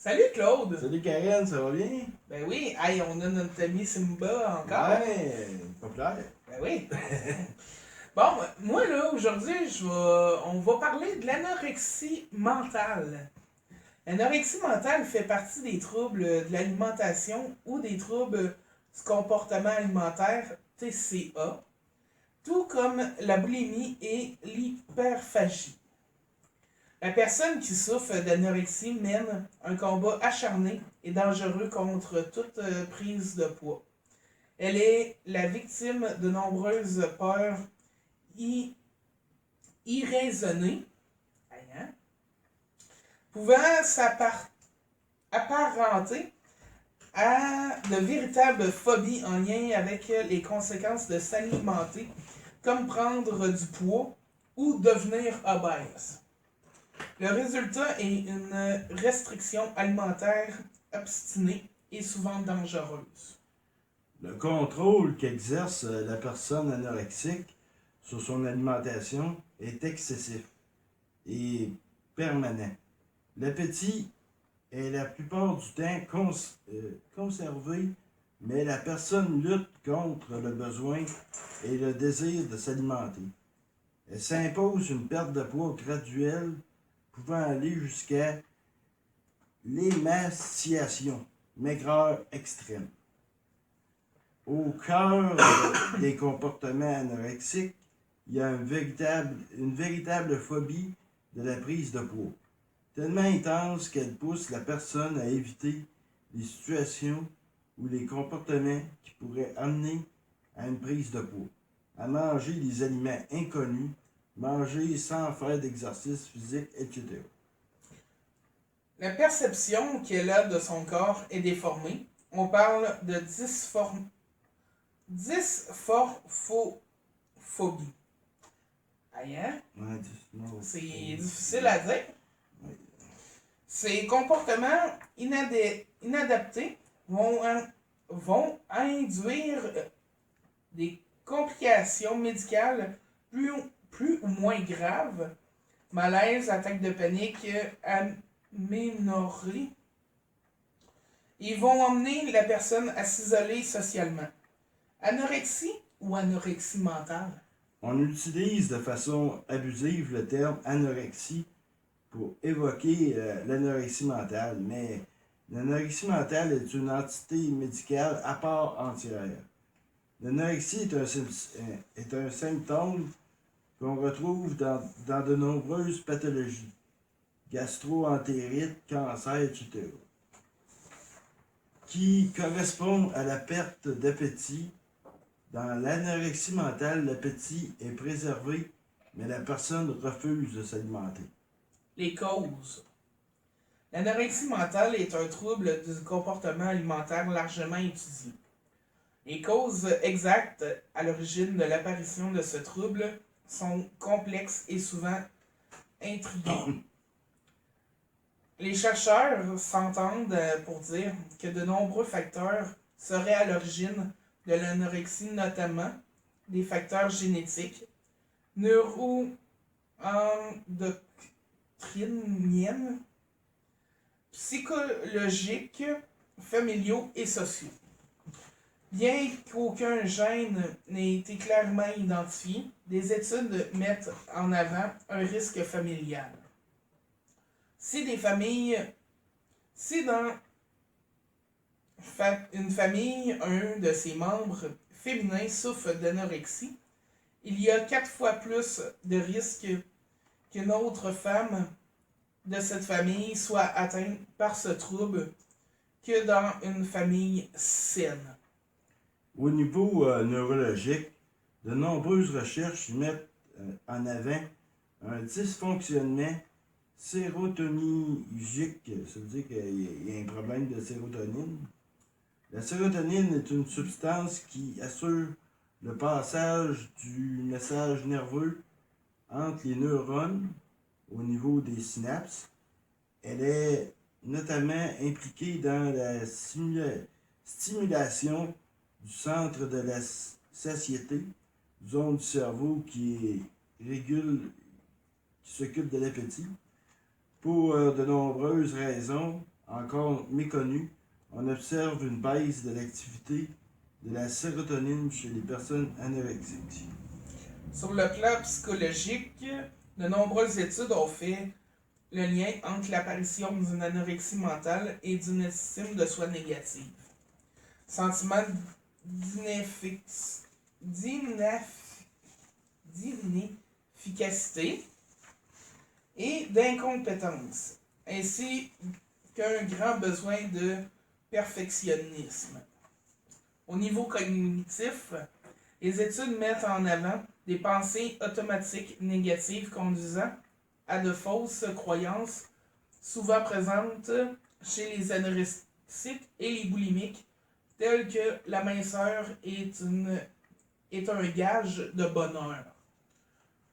Salut Claude! Salut Karen, ça va bien? Ben oui, hey, on a notre ami Simba encore. Ouais, populaire. Ben oui. Bon, moi là, aujourd'hui, on va parler de l'anorexie mentale. L'anorexie mentale fait partie des troubles de l'alimentation ou des troubles du comportement alimentaire, TCA, tout comme la boulimie et l'hyperphagie. La personne qui souffre d'anorexie mène un combat acharné et dangereux contre toute prise de poids. Elle est la victime de nombreuses peurs irraisonnées, hein, pouvant s'apparenter à de véritables phobies en lien avec les conséquences de s'alimenter, comme prendre du poids ou devenir obèse. Le résultat est une restriction alimentaire obstinée et souvent dangereuse. Le contrôle qu'exerce la personne anorexique sur son alimentation est excessif et permanent. L'appétit est la plupart du temps conservé, mais la personne lutte contre le besoin et le désir de s'alimenter. Elle s'impose une perte de poids graduelle pouvant aller jusqu'à l'émaciation, maigreur extrême. Au cœur des comportements anorexiques, il y a une véritable phobie de la prise de poids, tellement intense qu'elle pousse la personne à éviter les situations ou les comportements qui pourraient amener à une prise de poids, à manger des aliments inconnus, manger sans faire d'exercice physique, etc. La perception qu'elle a de son corps est déformée. On parle de dysphorphobie. Aïe, hein? Ouais, C'est difficile à dire. Ouais. Ces comportements inadaptés vont induire des complications médicales plus ou moins graves, malaise, attaque de panique, aménorrhée. Ils vont emmener la personne à s'isoler socialement. Anorexie ou anorexie mentale? On utilise de façon abusive le terme anorexie pour évoquer l'anorexie mentale, mais l'anorexie mentale est une entité médicale à part entière. L'anorexie est un symptôme qu'on retrouve dans de nombreuses pathologies, gastro-entérite, cancer, etc., qui correspondent à la perte d'appétit. Dans l'anorexie mentale, l'appétit est préservé, mais la personne refuse de s'alimenter. Les causes. L'anorexie mentale est un trouble du comportement alimentaire largement étudié. Les causes exactes à l'origine de l'apparition de ce trouble sont complexes et souvent intrigantes. Les chercheurs s'entendent pour dire que de nombreux facteurs seraient à l'origine de l'anorexie, notamment des facteurs génétiques, neuroendocriniens, psychologiques, familiaux et sociaux. Bien qu'aucun gène n'ait été clairement identifié, des études mettent en avant un risque familial. Si dans une famille, un de ses membres féminins souffre d'anorexie, il y a 4 fois plus de risques qu'une autre femme de cette famille soit atteinte par ce trouble que dans une famille saine. Au niveau neurologique, de nombreuses recherches mettent en avant un dysfonctionnement sérotoninergique, ça veut dire qu'il y a un problème de sérotonine. La sérotonine est une substance qui assure le passage du message nerveux entre les neurones au niveau des synapses. Elle est notamment impliquée dans la stimulation du centre de la satiété, zone du cerveau qui s'occupe de l'appétit. Pour de nombreuses raisons, encore méconnue, on observe une baisse de l'activité de la sérotonine chez les personnes anorexiques. Sur le plan psychologique, de nombreuses études ont fait le lien entre l'apparition d'une anorexie mentale et d'une estime de soi négative. Sentiment d'inefficacité et d'incompétence, ainsi qu'un grand besoin de perfectionnisme. Au niveau cognitif, les études mettent en avant des pensées automatiques négatives conduisant à de fausses croyances souvent présentes chez les anorexiques et les boulimiques, telles que la minceur est un gage de bonheur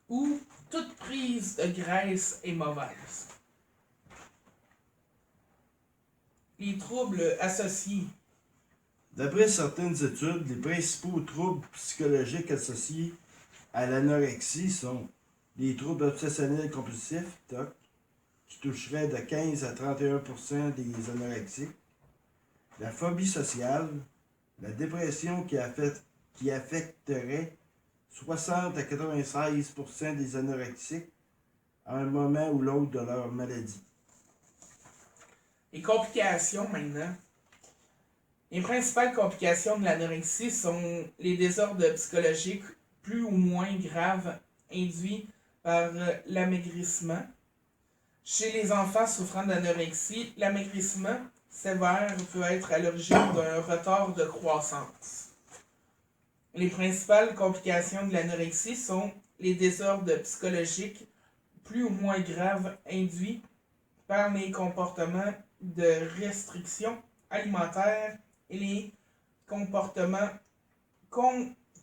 ou toute prise de graisse est mauvaise. Les troubles associés. D'après certaines études, les principaux troubles psychologiques associés à l'anorexie sont les troubles obsessionnels compulsifs, TOC, qui toucheraient de 15 à 31% des anorexiques, la phobie sociale, la dépression qui affecterait 60 à 96% des anorexiques à un moment ou l'autre de leur maladie. Les complications maintenant. Les principales complications de l'anorexie sont les désordres psychologiques plus ou moins graves induits par l'amaigrissement. Chez les enfants souffrant d'anorexie, l'amaigrissement sévère peut être à l'origine d'un retard de croissance. Les principales complications de l'anorexie sont les désordres psychologiques plus ou moins graves induits par les comportements de restriction alimentaire et les comportements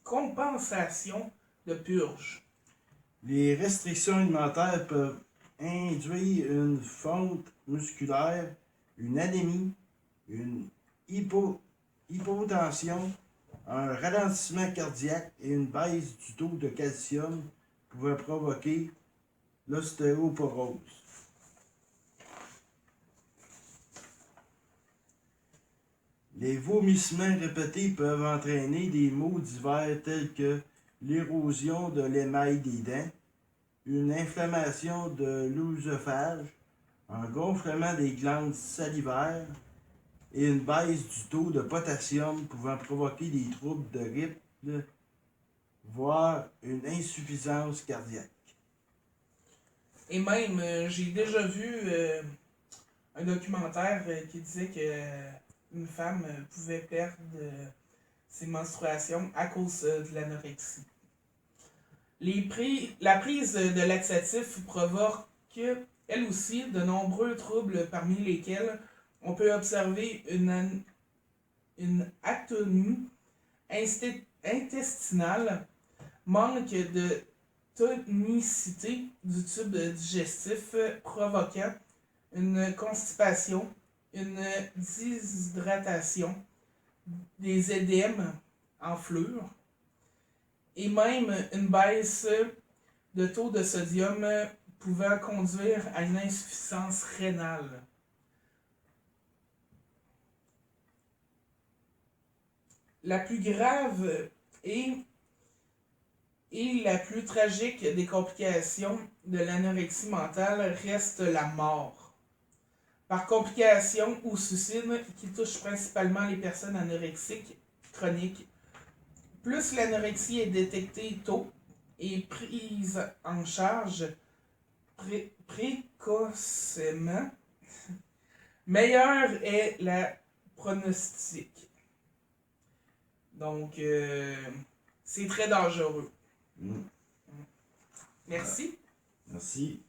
compensation de purge. Les restrictions alimentaires peuvent induire une fonte musculaire, une anémie, une hypotension, un ralentissement cardiaque et une baisse du taux de calcium pouvant provoquer l'ostéoporose. Les vomissements répétés peuvent entraîner des maux divers tels que l'érosion de l'émail des dents, une inflammation de l'œsophage, un gonflement des glandes salivaires et une baisse du taux de potassium pouvant provoquer des troubles de rythme, voire une insuffisance cardiaque. Et même, j'ai déjà vu un documentaire qui disait que une femme pouvait perdre ses menstruations à cause de l'anorexie. La prise de laxatifs provoque, elle aussi, de nombreux troubles parmi lesquels on peut observer une atonie intestinale, manque de tonicité du tube digestif provoquant une constipation, une déshydratation, des édèmes en fleurs et même une baisse de taux de sodium pouvant conduire à une insuffisance rénale. La plus grave et la plus tragique des complications de l'anorexie mentale reste la mort. Par complications ou suicide qui touchent principalement les personnes anorexiques chroniques, plus l'anorexie est détectée tôt et prise en charge précocement, meilleur est la pronostic. Donc, c'est très dangereux. Merci. Merci.